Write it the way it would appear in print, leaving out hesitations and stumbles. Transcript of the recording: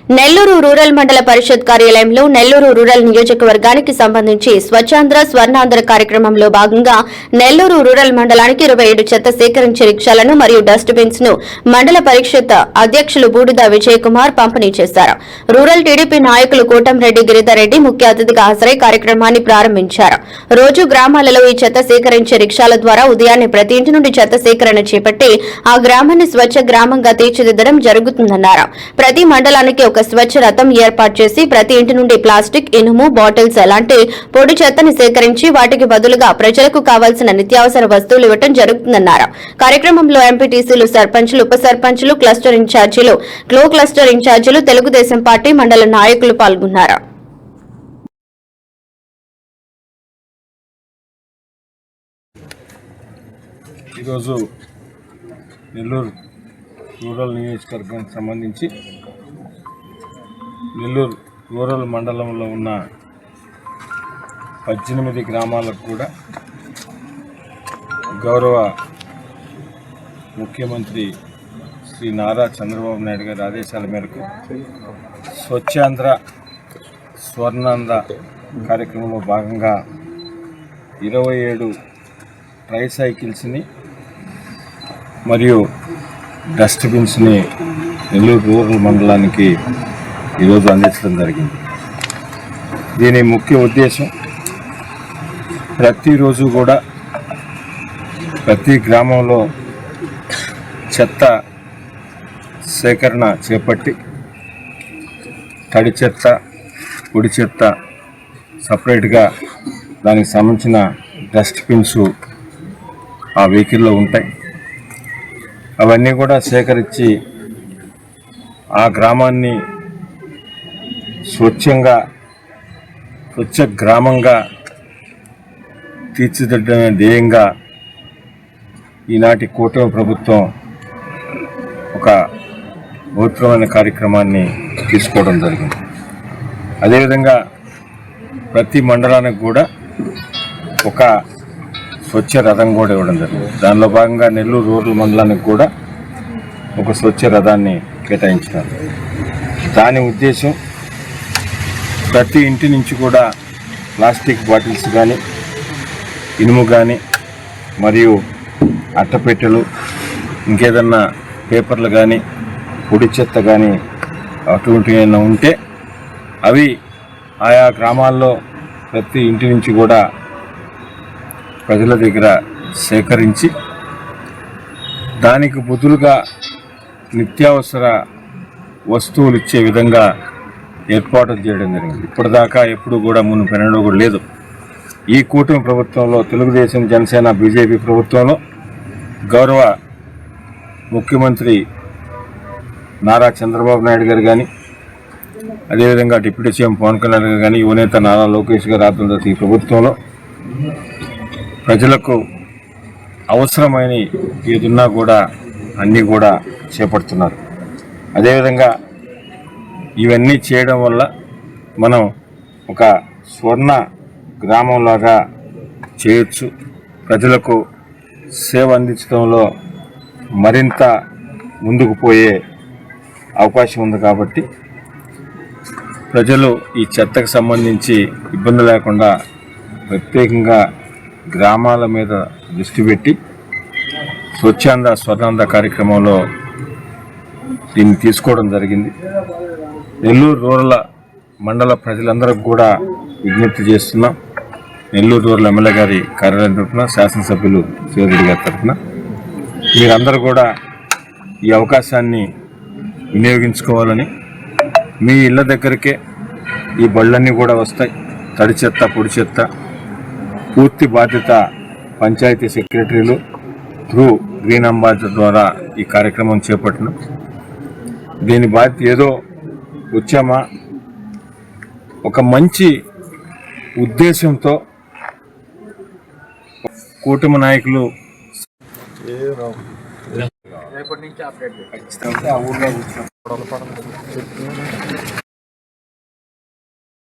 Nellore rural మండల పరిషత్ కార్యాలయంలో Nellore rural నియోజకవర్గానికి సంబంధించి స్వచ్ఛాంధ్ర స్వర్ణాంధ్ర కార్యక్రమంలో భాగంగా నెల్లూరు రూరల్ మండలానికి 27 చెత్త సేకరించే రిక్షాలను మరియు డస్ట్ బిన్స్ ను మండల పరిషత్ అధ్యక్షులు బూడిద విజయ్ కుమార్ పంపిణీ చేశారు. రూరల్ టీడీపీ నాయకులు కోటంరెడ్డి గిరిధర్ రెడ్డి ముఖ్య అతిథిగా హాజరై కార్యక్రమాన్ని ప్రారంభించారు. రోజు గ్రామాలలో ఈ చెత్త సేకరించే రిక్షాల ద్వారా ఉదయాన్నే ప్రతి ఇంటి నుండి చెత్త సేకరణ చేపట్టి ఆ గ్రామాన్ని స్వచ్ఛ గ్రామంగా తీర్చిదిద్దడం జరుగుతుందన్నారు. ప్రతి మండలానికి ఒక స్వచ్ఛ రథం ఏర్పాటు చేసి ప్రతి ఇంటి నుండి ప్లాస్టిక్, ఇనుము, బాటిల్స్ లాంటి పొడి చెత్తని సేకరించి వాటికి బదులుగా ప్రజలకు కావాల్సిన నిత్యావసర వస్తువులు ఇవ్వడం జరుగుతుందన్నారు. కార్యక్రమంలో ఎంపీటీసీలు, సర్పంచ్లు, ఉప సర్పంచ్లు, క్లస్టర్ ఇన్ఛార్జీలు, క్లస్టర్ ఇన్ఛార్జీలు, తెలుగుదేశం పార్టీ మండల నాయకులు పాల్గొన్నారు. ఈరోజు నెల్లూరు రూరల్ నియోజకవర్గానికి సంబంధించి నెల్లూరు రూరల్ మండలంలో ఉన్న 18 గ్రామాలకు కూడా గౌరవ ముఖ్యమంత్రి శ్రీ నారా చంద్రబాబు నాయుడు గారి ఆదేశాల మేరకు స్వచ్ఛాంధ్ర స్వర్ణాంధ్ర కార్యక్రమంలో భాగంగా 27 ట్రైసైకిల్స్ని మరియు డస్ట్బిన్స్ని నెల్లూరు రూరల్ మండలానికి ఈరోజు అందించడం జరిగింది. దీని ముఖ్య ఉద్దేశం ప్రతిరోజు కూడా ప్రతి గ్రామంలో చెత్త సేకరణ చేపట్టి తడి చెత్త, పొడి చెత్త సపరేట్గా దానికి సంబంధించిన డస్ట్బిన్స్ ఆ వెహికల్లో ఉంటాయి. అవన్నీ కూడా సేకరించి ఆ గ్రామాన్ని స్వచ్ఛ గ్రామంగా తీర్చిదిద్దడమే ధ్యేయంగా ఈనాటి కూటమి ప్రభుత్వం ఒక మహత్తరమైన కార్యక్రమాన్ని తీసుకోవడం జరిగింది. అదేవిధంగా ప్రతి మండలానికి కూడా ఒక స్వచ్ఛ రథం కూడా ఇవ్వడం జరిగింది. దానిలో భాగంగా నెల్లూరు రూరల్ మండలానికి కూడా ఒక స్వచ్ఛ రథాన్ని కేటాయించినారు. దాని ఉద్దేశం ప్రతి ఇంటి నుంచి కూడా ప్లాస్టిక్ బాటిల్స్ కానీ, ఇనుము కానీ, మరియు అట్టపెట్టెలు, ఇంకేదన్నా పేపర్లు కానీ, పొడి చెత్త కానీ అటువంటివి ఏమైనా ఉంటే అవి ఆయా గ్రామాల్లో ప్రతి ఇంటి నుంచి కూడా ప్రజల దగ్గర సేకరించి దానికి బదులుగా నిత్యావసర వస్తువులు ఇచ్చే విధంగా ఏర్పాటు చేయడం జరిగింది. ఇప్పటిదాకా ఎప్పుడు కూడా మునుపెన్నడూ కూడా లేదు. ఈ కూటమి ప్రభుత్వంలో, తెలుగుదేశం, జనసేన, బీజేపీ ప్రభుత్వంలో గౌరవ ముఖ్యమంత్రి నారా చంద్రబాబు నాయుడు గారు కానీ, అదేవిధంగా డిప్యూటీ సీఎం పవన్ కళ్యాణ్ గారు కానీ, యువనేత నారా లోకేష్ గారు ఆధ్వర్యంలో ఈ ప్రభుత్వంలో ప్రజలకు అవసరమైన ఏదున్నా కూడా అన్నీ కూడా చేపడుతున్నారు. అదేవిధంగా ఇవన్నీ చేయడం వల్ల మనం ఒక స్వర్ణ గ్రామంలాగా చేయొచ్చు. ప్రజలకు సేవ అందించడంలో మరింత ముందుకు పోయే అవకాశం ఉంది. కాబట్టి ప్రజలు ఈ చెత్తకు సంబంధించి ఇబ్బంది లేకుండా ప్రత్యేకంగా గ్రామాల మీద దృష్టి పెట్టి స్వచ్ఛాంధ్ర స్వర్ణాంధ్ర కార్యక్రమంలో దీన్ని తీసుకోవడం జరిగింది. నెల్లూరు రూరల్ మండల ప్రజలందరికీ కూడా విజ్ఞప్తి చేస్తున్నాం. నెల్లూరు రూరల్ ఎమ్మెల్యే గారి కార్యాలయం తరఫున, శాసనసభ్యులు శివరెడ్డి గారి తరఫున మీరందరూ కూడా ఈ అవకాశాన్ని వినియోగించుకోవాలని, మీ ఇళ్ళ దగ్గరికే ఈ బళ్ళన్నీ కూడా వస్తాయి. తడి చెత్త, పొడి చెత్త పూర్తి బాధ్యత పంచాయతీ సెక్రటరీలు త్రూ గ్రీన్ అంబాసిడర్ ద్వారా ఈ కార్యక్రమం చేపట్టినాం. దీని బాధ్యత ఏదో వచ్చామా, ఒక మంచి ఉద్దేశంతో కూటమి నాయకులు రేపటి నుంచి